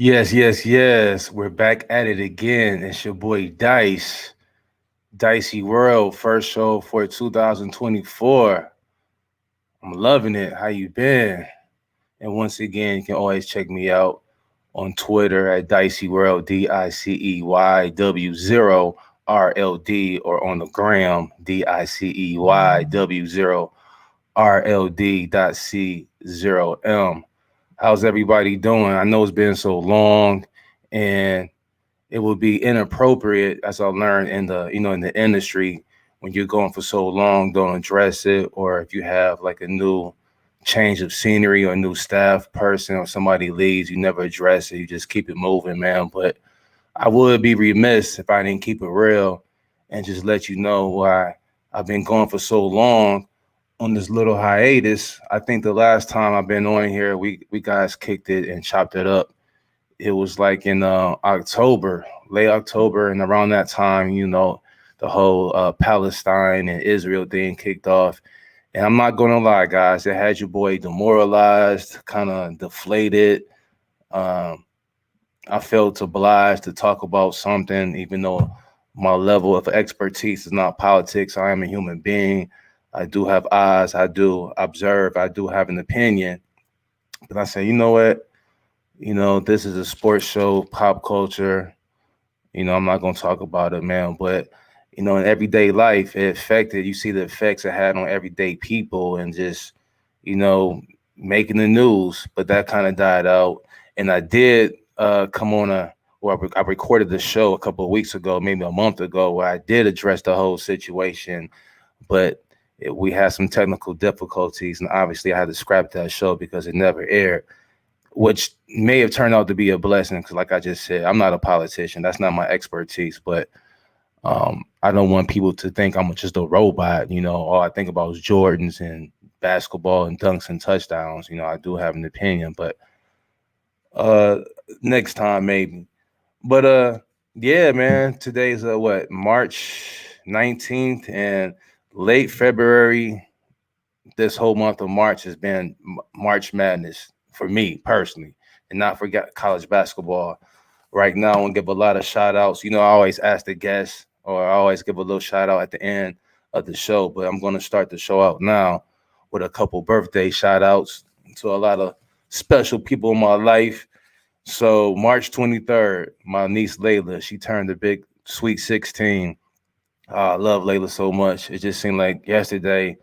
Yes, yes, yes. We're back at it again. It's your boy Dice, Dicey World, first show for 2024. I'm loving it. How you been? And once again, you can always check me out on Twitter at Dicey World, DICEYW0RLD, or on the gram, DICEYW0RLD.C0M. How's everybody doing? I know it's been so long, and it would be inappropriate, as I learned in the industry, when you're going for so long, don't address it, or if you have like a new change of scenery or a new staff person or somebody leaves, you never address it. You just keep it moving, man. But I would be remiss if I didn't keep it real and just let you know why I've been going for so long on this little hiatus. I think the last time I've been on here, we guys kicked it and chopped it up. It was like in October, late October, and around that time, the whole Palestine and Israel thing kicked off. And I'm not gonna lie, guys, it had your boy demoralized, kind of deflated. Um, I felt obliged to talk about something, even though my level of expertise is not politics. I am a human being. I do have eyes. I do observe. I do have an opinion. But I say, you know what? This is a sports show, pop culture. I'm not gonna talk about it, man. But in everyday life, it affected. You see the effects it had on everyday people, and just you know making the news. But that kind of died out, and I did come on I recorded the show a couple of weeks ago, maybe a month ago, where I did address the whole situation, but we had some technical difficulties, and obviously I had to scrap that show because it never aired, which may have turned out to be a blessing because, like I just said, I'm not a politician. That's not my expertise. But I don't want people to think I'm just a robot. All I think about is Jordans and basketball and dunks and touchdowns. I do have an opinion, but uh, next time maybe. But yeah, man. Today's what, March 19th, and late February. This whole month of March has been March Madness for me personally, and not forget college basketball. Right now, I want to give a lot of shout outs. I always ask the guests, or I always give a little shout out at the end of the show, but I'm going to start the show out now with a couple birthday shout outs to a lot of special people in my life. So, March 23rd, my niece Layla, she turned a big sweet 16. I love Layla so much. It just seemed like yesterday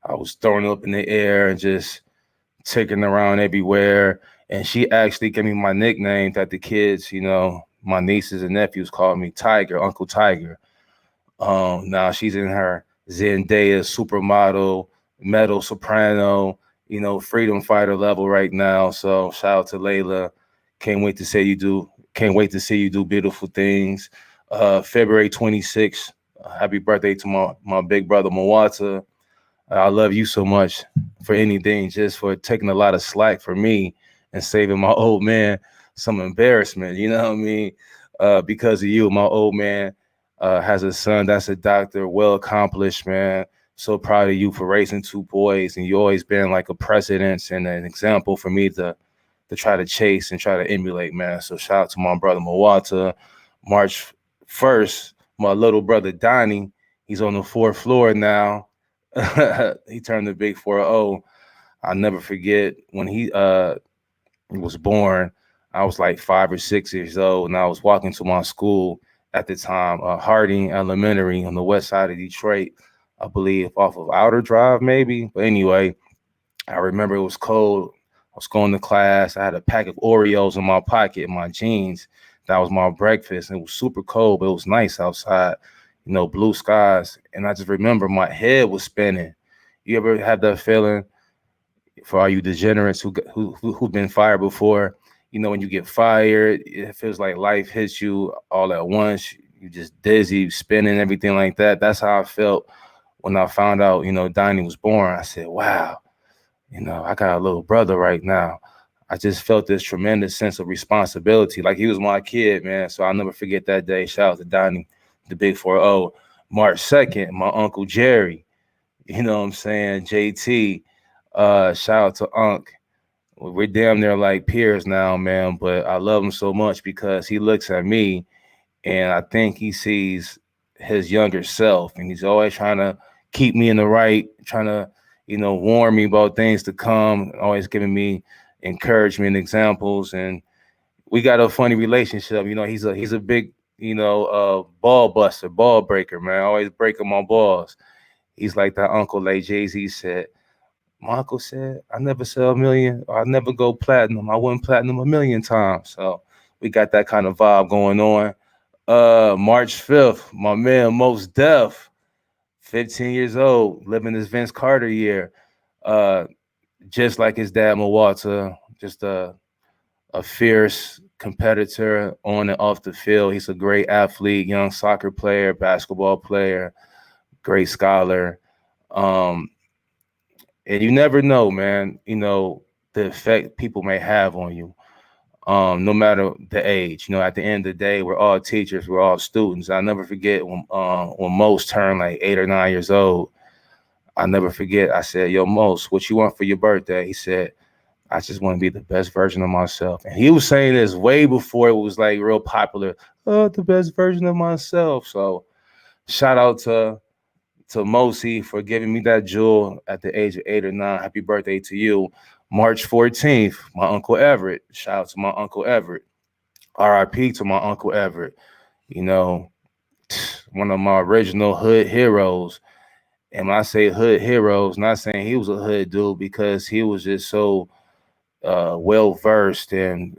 I was throwing up in the air and just ticking around everywhere. And she actually gave me my nickname that the kids, my nieces and nephews called me Tiger, Uncle Tiger. Now she's in her Zendaya supermodel, metal soprano, freedom fighter level right now. So shout out to Layla. Can't wait to see you do. Can't wait to see you do beautiful things. February 26th. Happy birthday to my big brother Mawata. I love you so much for anything, just for taking a lot of slack for me and saving my old man some embarrassment. You know what I mean? Because of you, my old man has a son that's a doctor, well accomplished, man. So proud of you for raising two boys, and you always been like a precedence and an example for me to try to chase and try to emulate, man. So shout out to my brother Mawata. March 1st, my little brother Donnie, he's on the fourth floor now. He turned the big 4-0. I'll never forget when he was born. I was like 5 or 6 years old, and I was walking to my school at the time, Harding Elementary on the west side of Detroit, I believe, off of Outer Drive, maybe. But anyway, I remember it was cold. I was going to class. I had a pack of Oreos in my pocket, in my jeans. That was my breakfast. And it was super cold, but it was nice outside, blue skies. And I just remember my head was spinning. You ever have that feeling, for all you degenerates who've been fired before? When you get fired, it feels like life hits you all at once. You just dizzy, spinning, everything like that. That's how I felt when I found out, Donnie was born. I said, wow, I got a little brother right now. I just felt this tremendous sense of responsibility. Like he was my kid, man. So I'll never forget that day. Shout out to Donnie, the big 4-0. March 2nd, my Uncle Jerry, you know what I'm saying? JT, shout out to Unc. we're damn near like peers now, man. But I love him so much because he looks at me and I think he sees his younger self, and he's always trying to keep me in the right, trying to, warn me about things to come, always giving me encouragement and examples. And we got a funny relationship. He's a big, ball buster, ball breaker, man. Always breaking my balls. He's like that uncle, like Jay-Z said. My uncle said, I never sell a million, or I never go platinum. I went platinum a million times. So we got that kind of vibe going on. March 5th, my man Most Def, 15 years old, living his Vince Carter year. Uh, just like his dad Mawata, just a fierce competitor on and off the field. He's a great athlete, young soccer player, basketball player, great scholar. Um, and you never know, man, the effect people may have on you. No matter the age. At the end of the day, we're all teachers, we're all students. I'll never forget when Most turned like 8 or 9 years old. I'll never forget. I said, "Yo, Most, what you want for your birthday?" He said, "I just want to be the best version of myself." And he was saying this way before it was like real popular. Oh, the best version of myself. So shout out to Mosi for giving me that jewel at the age of 8 or 9. Happy birthday to you. March 14th, my Uncle Everett. Shout out to my Uncle Everett. RIP to my Uncle Everett. You know, one of my original hood heroes. And when I say hood heroes, not saying he was a hood dude because he was just so well versed and,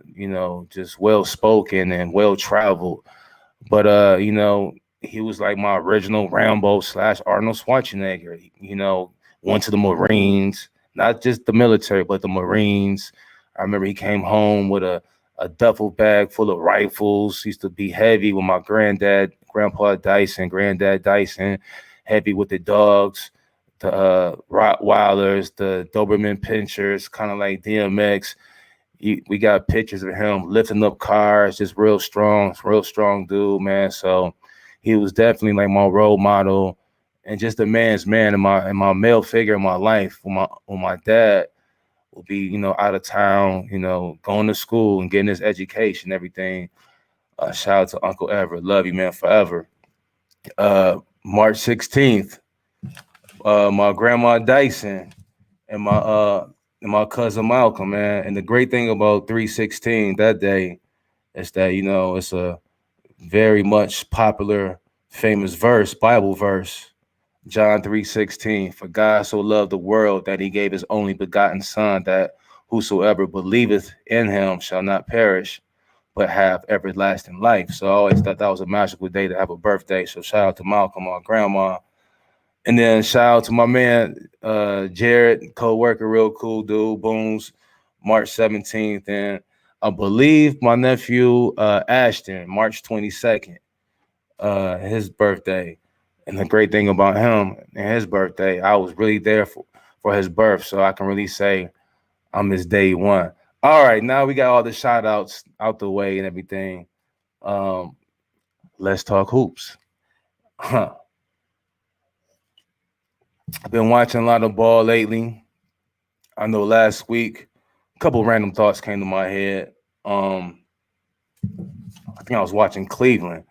just well spoken and well traveled. But he was like my original Rambo slash Arnold Schwarzenegger. Went to the Marines, not just the military, but the Marines. I remember he came home with a duffel bag full of rifles. He used to be heavy with my granddad, Grandpa Dyson, Granddad Dyson, heavy with the dogs, the Rottweilers, the Doberman Pinschers, kind of like DMX. We got pictures of him lifting up cars, just real strong dude, man. So he was definitely like my role model and just a man's man in my male figure in my life. When my dad would be, out of town, going to school and getting his education, everything. Shout out to Uncle Everett. Love you, man, forever. March 16th, my grandma Dyson and my cousin Malcolm, man. And the great thing about 316 that day is that, it's a very much popular, famous verse, Bible verse. John 3:16. For God so loved the world that he gave his only begotten son, that whosoever believeth in him shall not perish, but have everlasting life. So I always thought that was a magical day to have a birthday. So shout out to Malcolm, my grandma. And then shout out to my man, Jared, co-worker, real cool dude, Booms, March 17th. And I believe my nephew, Ashton, March 22nd, his birthday. And the great thing about him and his birthday, I was really there for his birth. So I can really say I'm his day one. All right, now we got all the shout outs out the way and everything. Um, let's talk hoops. I've been watching a lot of ball lately. I know last week, a couple random thoughts came to my head. Um, I think I was watching Cleveland.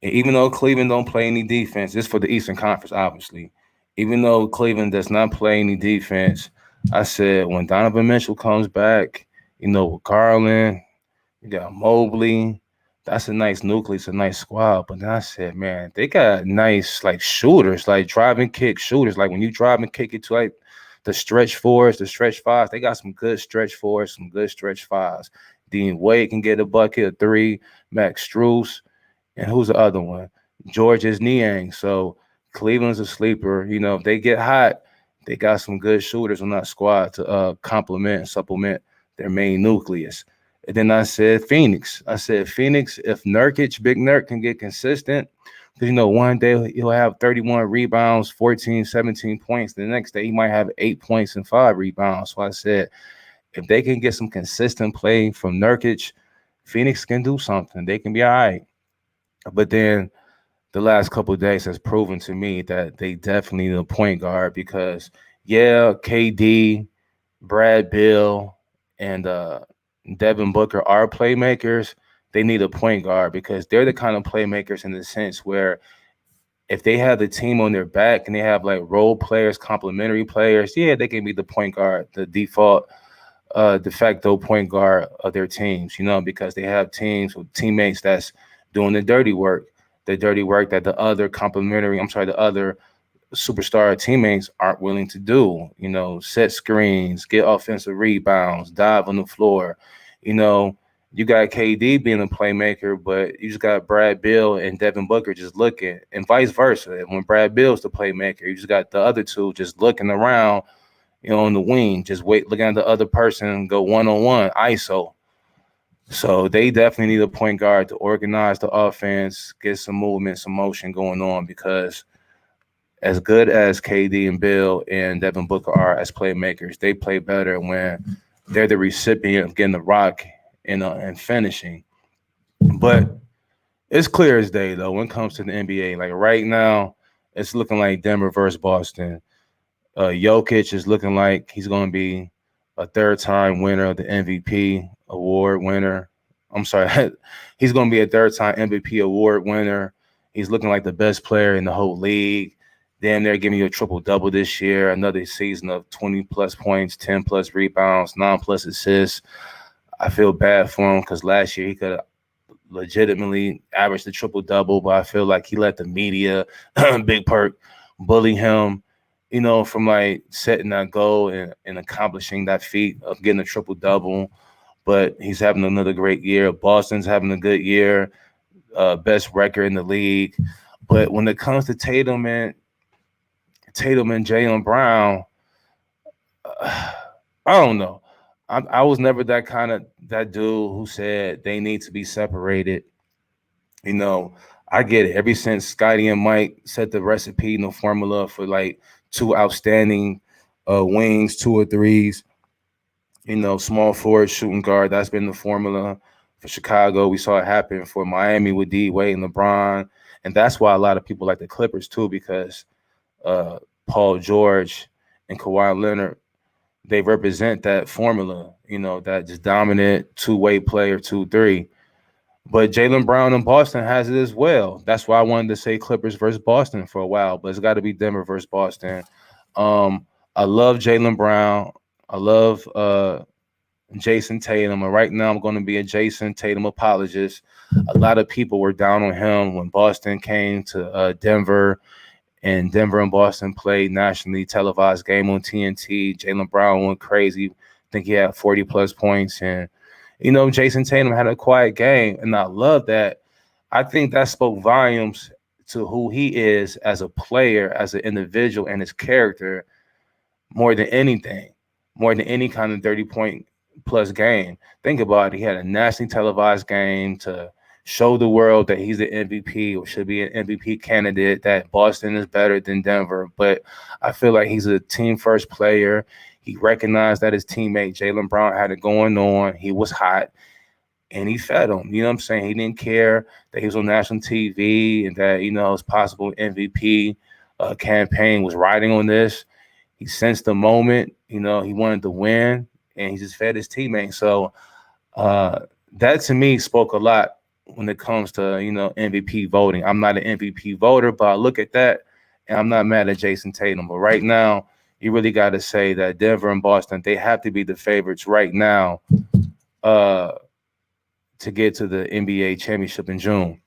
And even though Cleveland don't play any defense, it's for the Eastern Conference, obviously. Even though Cleveland does not play any defense, I said when Donovan Mitchell comes back, with Garland, you got Mobley. That's a nice nucleus, a nice squad. But then I said, man, they got nice like shooters, like drive and kick shooters. Like when you drive and kick it to like the stretch fours, the stretch fives, they got some good stretch fours, some good stretch fives. Dean Wade can get a bucket, a three. Max Strus. And who's the other one? George's Niang. So Cleveland's a sleeper. If they get hot, they got some good shooters on that squad to complement and supplement their main nucleus. And then I said Phoenix. I said Phoenix, if Nurkic, Big Nurk can get consistent, because one day he'll have 31 rebounds, 14, 17 points. The next day he might have 8 points and 5 rebounds. So I said, if they can get some consistent play from Nurkic, Phoenix can do something. They can be all right. But then the last couple of days has proven to me that they definitely need a point guard because, yeah, KD, Brad Bill, and Devin Booker are playmakers, they need a point guard because they're the kind of playmakers in the sense where if they have the team on their back and they have like role players, complementary players, yeah, they can be the point guard, the default de facto point guard of their teams, because they have teams with teammates that's doing the dirty work that the other the other superstar teammates aren't willing to do. Set screens, get offensive rebounds, dive on the floor. You know, you got KD being a playmaker, but you just got Brad Bill and Devin Booker just looking, and vice versa. When Brad Bill's the playmaker, you just got the other two just looking around, on the wing, just looking at the other person go one on one, ISO. So they definitely need a point guard to organize the offense, get some movement, some motion going on because as good as KD and Bill and Devin Booker are as playmakers, they play better when they're the recipient of getting the rock and finishing. But it's clear as day though when it comes to the NBA. Like right now, it's looking like Denver versus Boston. Jokic is looking like he's going to be a third-time winner of the MVP award winner. I'm sorry, he's going to be a third-time MVP award winner. He's looking like the best player in the whole league. Damn, they're giving you a triple double this year. Another season of 20 plus points, 10 plus rebounds, 9 plus assists. I feel bad for him because last year he could have legitimately averaged the triple double, but I feel like he let the media, Big Perk, bully him, from like setting that goal and accomplishing that feat of getting a triple double. But he's having another great year. Boston's having a good year, best record in the league. But when it comes to Tatum and Jaylen Brown, I don't know. I was never that dude who said they need to be separated. You know, I get it. Ever since Scotty and Mike set the recipe and the formula for like two outstanding wings, two or threes, small forward, shooting guard, that's been the formula for Chicago. We saw it happen for Miami with D Wade and LeBron. And that's why a lot of people like the Clippers too, because uh, Paul George and Kawhi Leonard, they represent that formula, that just dominant two-way player, 2-3. But Jaylen Brown in Boston has it as well. That's why I wanted to say Clippers versus Boston for a while, but it's got to be Denver versus Boston. I love Jaylen Brown. I love Jason Tatum. And right now, I'm going to be a Jason Tatum apologist. A lot of people were down on him when Boston came to Denver, and Denver and Boston played nationally televised game on TNT. Jaylen Brown went crazy. I think he had 40 plus points, and Jason Tatum had a quiet game, and I love that. I think that spoke volumes to who he is as a player, as an individual, and his character more than anything, more than any kind of 30-point plus game. Think about it. He had a nationally televised game to show the world that he's the MVP or should be an MVP candidate, that Boston is better than Denver. But I feel like he's a team first player. He recognized that his teammate Jaylen Brown had it going on. He was hot and he fed him. You know what I'm saying? He didn't care that he was on national TV and that, his possible MVP campaign was riding on this. He sensed the moment, he wanted to win and he just fed his teammate. So that to me spoke a lot when it comes to, MVP voting. I'm not an MVP voter, but I look at that and I'm not mad at Jason Tatum. But right now, you really got to say that Denver and Boston, they have to be the favorites right now uh, to get to the NBA championship in June.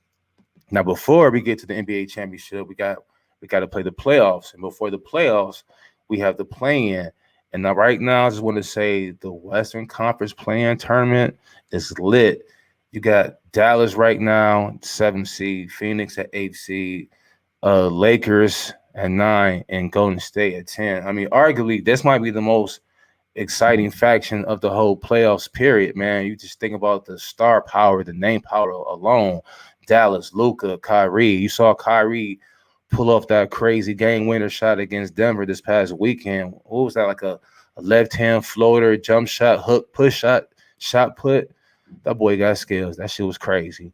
Now, before we get to the NBA championship, we got to play the playoffs. And before the playoffs, we have the play-in. And now, right now, I just want to say the Western Conference play-in tournament is lit. You got Dallas right now, 7th seed, Phoenix at 8th seed, Lakers at 9, and Golden State at 10. I mean, arguably, this might be the most exciting faction of the whole playoffs period, man. You just think about the star power, the name power alone. Dallas, Luka, Kyrie. You saw Kyrie pull off that crazy game winner shot against Denver this past weekend. What was that, like a left-hand floater, jump shot, hook, push shot, shot put? That boy got skills. That shit was crazy.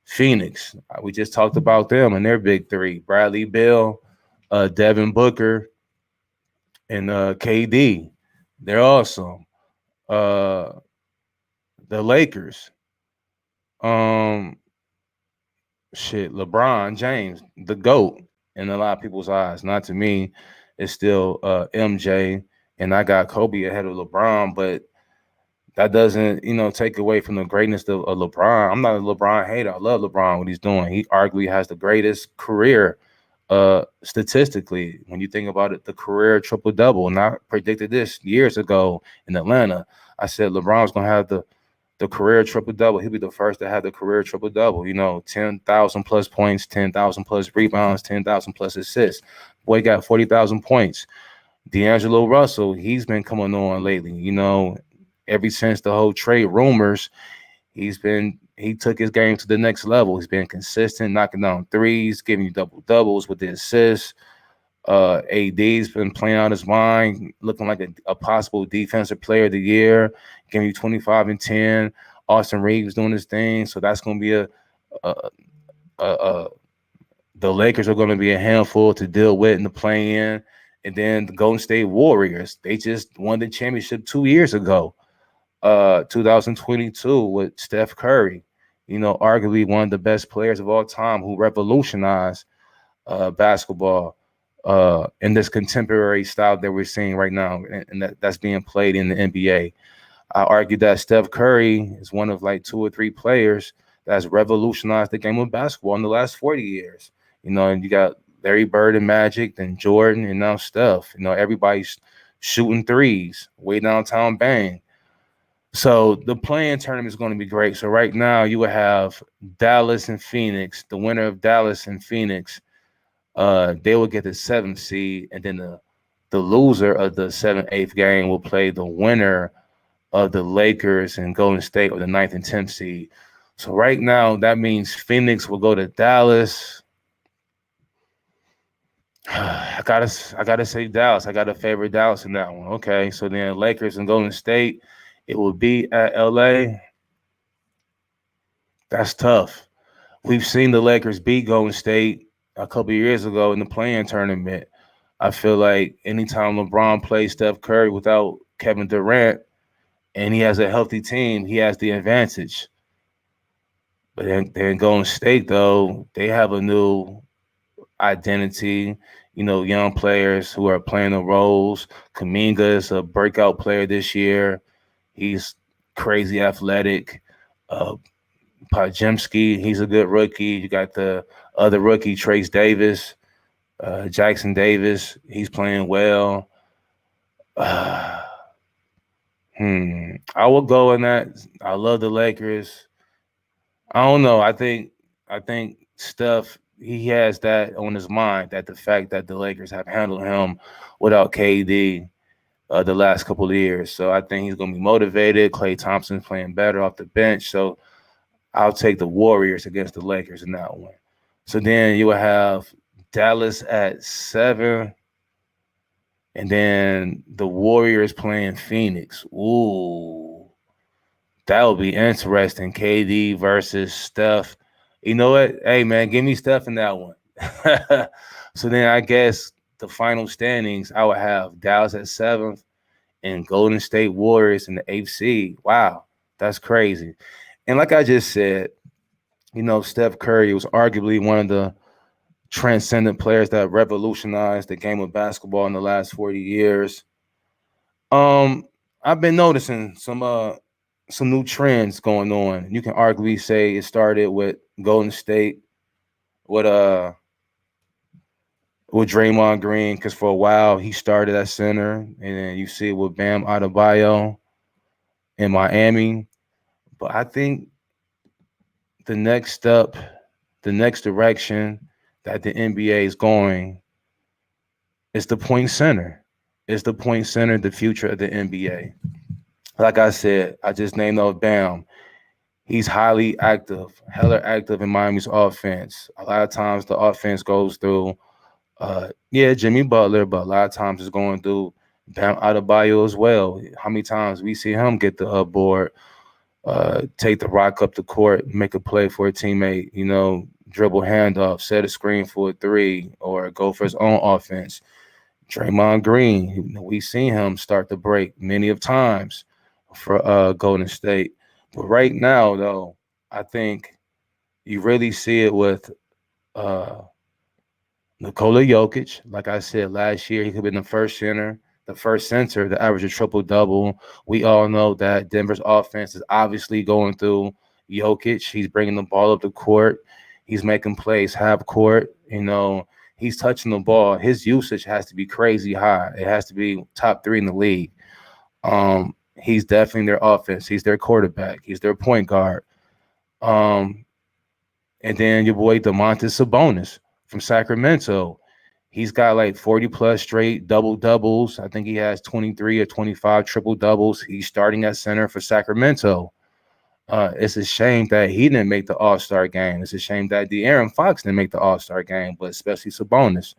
Phoenix, we just talked about them and their big three. Bradley Beal, Devin Booker, and KD. They're awesome. Uh, the Lakers. Um, LeBron James, the GOAT in a lot of people's eyes. Not to me, it's still MJ, and I got Kobe ahead of LeBron, but that doesn't, take away from the greatness of LeBron. I'm not a LeBron hater. I love LeBron, what he's doing. He arguably has the greatest career statistically. When you think about it, the career triple double. And I predicted this years ago in Atlanta. I said LeBron's gonna have the career triple double. He'll be the first to have the career triple double. 10,000 plus points, 10,000 plus rebounds, 10,000 plus assists. Boy got 40,000 points. D'Angelo Russell, he's been coming on lately. Ever since the whole trade rumors, he took his game to the next level. He's been consistent, knocking down threes, giving you double doubles with the assists. AD's been playing out his mind, looking like a possible defensive player of the year, giving you 25 and 10. Austin Reeves doing his thing, so that's going to be a the Lakers are going to be a handful to deal with in the play-in. And then the Golden State Warriors, they just won the championship 2 years ago, 2022 with Steph Curry. Arguably one of the best players of all time who revolutionized basketball in this contemporary style that we're seeing right now, and that's being played in the NBA. I argue that Steph Curry is one of like two or three players that's revolutionized the game of basketball in the last 40 years. And you got Larry Bird and Magic, then Jordan, and now Steph. Everybody's shooting threes, way downtown bang. So the playing tournament is going to be great. So right now you will have Dallas and Phoenix. The winner of Dallas and Phoenix, they will get the seventh seed, and then the loser of the seventh, eighth game will play the winner of the Lakers and Golden State, or the ninth and 10th seed. So right now, that means Phoenix will go to Dallas. I gotta say Dallas. I gotta favor Dallas in that one. Okay, so then Lakers and Golden State, it will be at LA. That's tough. We've seen the Lakers beat Golden State a couple of years ago in the play-in tournament. I feel like anytime LeBron plays Steph Curry without Kevin Durant, and he has a healthy team, he has the advantage. But then Golden State, though, they have a new identity, young players who are playing the roles. Kuminga is a breakout player this year. He's crazy athletic. Uh, Pajemski, he's a good rookie. You got the other rookie, Trace Davis, Jackson Davis. He's playing well. I will go in that. I love the Lakers. I don't know. I think Steph, he has that on his mind, that the fact that the Lakers have handled him without KD the last couple of years. So I think he's gonna be motivated. Klay Thompson's playing better off the bench. So I'll take the Warriors against the Lakers in that one. So then you will have Dallas at 7, and then the Warriors playing Phoenix. Ooh, that would be interesting. KD versus Steph. You know what? Hey, man, give me Steph in that one. So then I guess the final standings, I would have Dallas at 7th and Golden State Warriors in the 8th seed. Wow, that's crazy. And like I just said, Steph Curry was arguably one of the transcendent players that revolutionized the game of basketball in the last 40 years. Um, I've been noticing some new trends going on. You can arguably say it started with Golden State, with with Draymond Green, because for a while he started at center, and then you see it with Bam Adebayo in Miami. But I think the next step, the next direction that the NBA is going is the point center. It's the point center, the future of the NBA. Like I said, I just named off Bam. He's highly active, hella active in Miami's offense. A lot of times the offense goes through, Jimmy Butler, but a lot of times it's going through Bam Adebayo as well. How many times we see him get the board, take the rock up the court, make a play for a teammate, dribble handoff, set a screen for a three, or go for his own offense. Draymond Green, we've seen him start the break many of times. for Golden State. But right now, though, I think you really see it with uh, Nikola Jokic. Like I said last year, he could have been the first center to average a triple double. We all know that Denver's offense is obviously going through Jokic. He's bringing the ball up the court. He's making plays half court. He's touching the ball. His usage has to be crazy high. It has to be top three in the league. He's definitely their offense. He's their quarterback. He's their point guard. Um, and then your boy Domantas Sabonis from Sacramento. He's got like 40 plus straight double doubles. I think he has 23 or 25 triple doubles. He's starting at center for Sacramento. It's a shame that he didn't make the All Star game. It's a shame that De'Aaron Fox didn't make the All Star game, but especially Sabonis.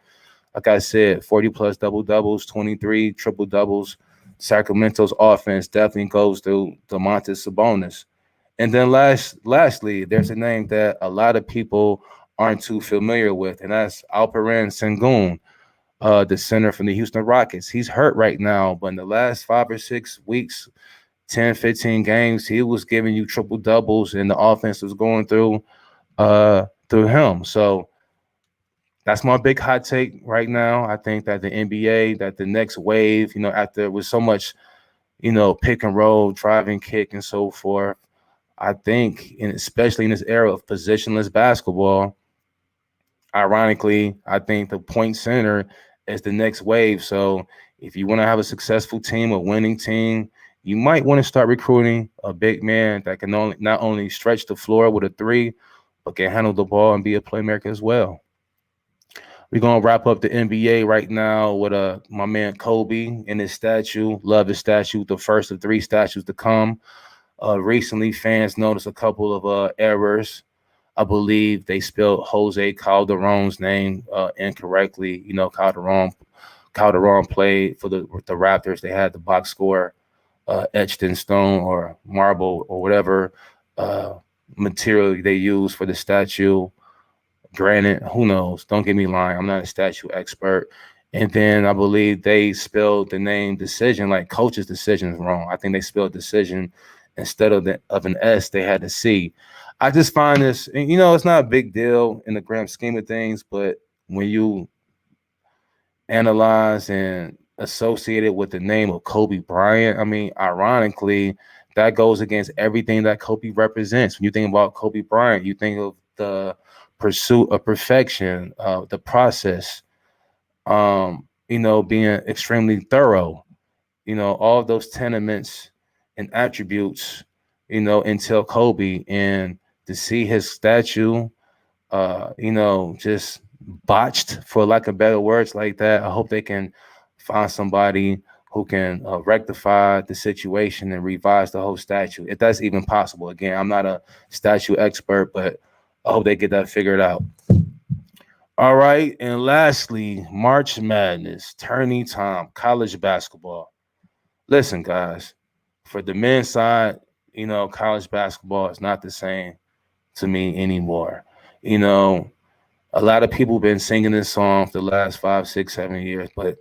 Like I said, 40 plus double doubles, 23 triple doubles. Sacramento's offense definitely goes through Domantas Sabonis. And then lastly, there's a name that a lot of people aren't too familiar with, and that's Alperen Sengun, the center from the Houston Rockets. He's hurt right now, but in the last 5 or 6 weeks, 10, 15 games, he was giving you triple doubles, and the offense was going through him. So that's my big hot take right now. I think that the NBA, that the next wave, after with so much, pick and roll, driving, kick, and so forth, I think, and especially in this era of positionless basketball, ironically, I think the point center is the next wave. So if you want to have a successful team, a winning team, you might want to start recruiting a big man that can not only stretch the floor with a three, but can handle the ball and be a playmaker as well. We're gonna wrap up the NBA right now with my man Kobe and his statue. Love his statue, the first of three statues to come. Recently, fans noticed a couple of errors. I believe they spelled Jose Calderon's name incorrectly. Calderon played for the Raptors. They had the box score etched in stone or marble or whatever uh, material they used for the statue. Granted, who knows? Don't get me lying. I'm not a statue expert. And then I believe they spelled the name decision like coach's decision is wrong. I think they spelled decision instead of an S, they had a C. I just find this, it's not a big deal in the grand scheme of things, but when you analyze and associate it with the name of Kobe Bryant, I mean, ironically, that goes against everything that Kobe represents. When you think about Kobe Bryant, you think of the pursuit of perfection, the process, being extremely thorough, all of those tenements and attributes, until Kobe. And to see his statue, just botched, for lack of better words, like that, I hope they can find somebody who can rectify the situation and revise the whole statue, if that's even possible. Again, I'm not a statue expert, but I hope they get that figured out. All right. And lastly, March Madness, tourney time, college basketball. Listen, guys, for the men's side, college basketball is not the same to me anymore. You know, a lot of people been singing this song for the last 5, 6, 7 years, but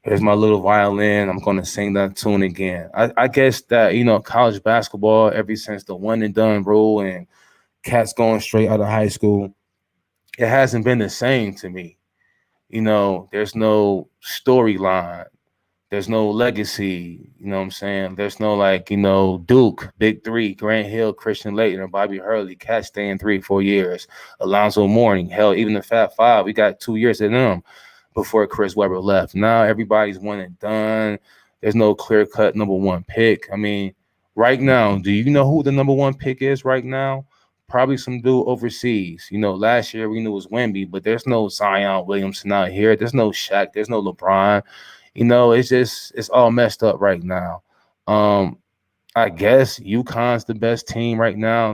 here's my little violin. I'm going to sing that tune again. I guess that, college basketball, ever since the one and done rule and cats going straight out of high school, it hasn't been the same to me. There's no storyline. There's no legacy, you know what I'm saying? There's no like, Duke, Big Three, Grant Hill, Christian Laettner, Bobby Hurley, Cat staying 3, 4 years, Alonzo Mourning, hell, even the Fat Five, we got 2 years in them before Chris Webber left. Now everybody's one and done. There's no clear cut number one pick. I mean, right now, do you know who the number one pick is right now? Probably some dude overseas. Last year we knew it was Wemby, but there's no Zion Williamson out here. There's no Shaq. There's no LeBron. It's all messed up right now. Um, I guess UConn's the best team right now.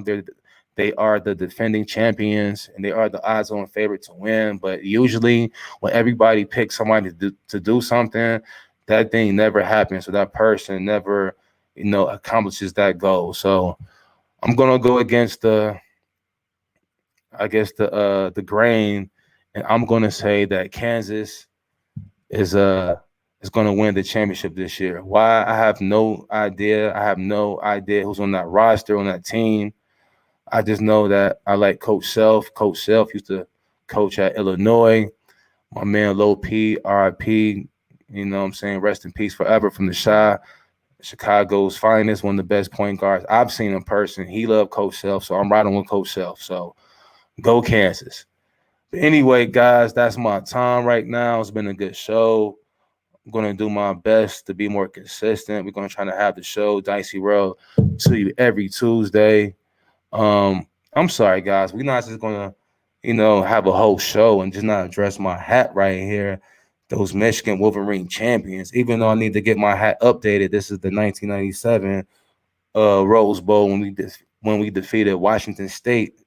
They are the defending champions and they are the odds-on favorite to win. But usually, when everybody picks somebody to do something, that thing never happens. So that person never, accomplishes that goal. So I'm gonna go against the grain, and I'm gonna say that Kansas is is going to win the championship this year. Why? I have no idea. I have no idea who's on that roster, on that team. I just know that I like Coach Self. Coach Self used to coach at Illinois. My man Low P, RIP, you know what I'm saying? Rest in peace forever from the Shy. Chicago's finest, one of the best point guards I've seen in person. He loved Coach Self, so I'm riding with Coach Self. So go Kansas. But anyway, guys, that's my time right now. It's been a good show. I'm going to do my best to be more consistent. We're going to try to have the show, Dicey World, to you every Tuesday. I'm sorry, guys. We're not just gonna, have a whole show and just not address my hat right here. Those Michigan Wolverine champions. Even though I need to get my hat updated, this is the 1997 Rose Bowl when we defeated Washington State.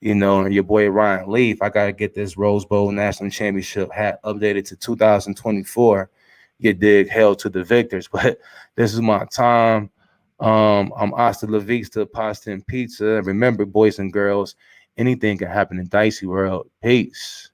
And your boy Ryan Leaf. I gotta get this Rose Bowl national championship hat updated to 2024. You dig? Hell to the victors. But this is my time. I'm hasta la vista, pasta and pizza. Remember, boys and girls, anything can happen in Dicey World. Peace.